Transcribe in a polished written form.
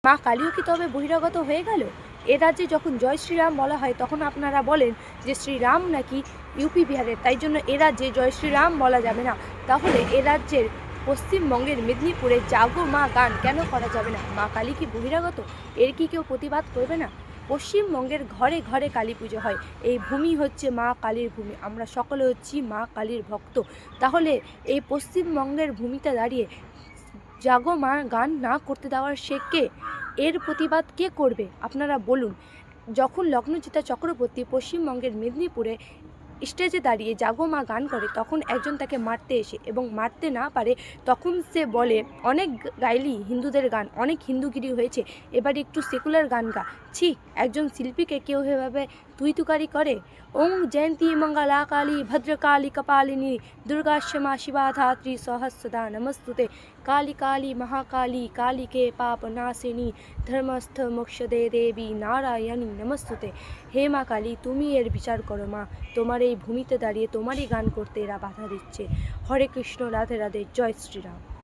মা কালীও কি তবে বহিরাগত হয়ে গেল? এ রাজ্যে যখন জয় শ্রীরাম বলা হয় তখন আপনারা বলেন যে শ্রীরাম নাকি ইউপি বিহারের, তাই জন্য এ রাজ্যে জয় শ্রীরাম বলা যাবে না। তাহলে এ রাজ্যের পশ্চিমবঙ্গের মেদিনীপুরে জাগো মা গান কেন করা যাবে না? মা কালী কি বহিরাগত? এর কি কেউ প্রতিবাদ করবে না? পশ্চিমবঙ্গের ঘরে ঘরে কালী পুজো হয়। এই ভূমি হচ্ছে মা কালীর ভূমি, আমরা সকলে হচ্ছি মা কালীর ভক্ত। তাহলে এই পশ্চিমবঙ্গের ভূমিতে দাঁড়িয়ে জাগো মা গান না করতে দেওয়ার সে কে? এর প্রতিবাদ কে করবে আপনারা বলুন। যখন লগ্নজিতা চক্রবর্তী পশ্চিমবঙ্গের মেদিনীপুরে স্টেজে দাঁড়িয়ে জাগো মা গান করে, তখন একজন তাকে মারতে এসে এবং মারতে না পারে, তখন সে বলে অনেক গাইলি হিন্দুদের গান, অনেক হিন্দুগিরি হয়েছে, এবার একটু সেকুলার গান গা। ছি, একজন শিল্পীকে কেউ এভাবে তুই তুকারি করে? ওং জয়ন্তী মঙ্গলা কালী ভদ্রকালী কপালিনী দুর্গা क्षमा शिवा धात्री सहस्रदा नमस्तुते काली काली महाकाली काली के पाप नाशिनी धर्मस्थ मोक्षदे देवी नारायणी नमस्तुते। হে মা কালী, তুমি এর বিচার করো মা। তোমার এই ভূমিতে দাঁড়িয়ে তোমারই গান করতে এরা বাধা দিচ্ছে। হরে কৃষ্ণ, রাধে রাধে, জয় শ্রীরাম।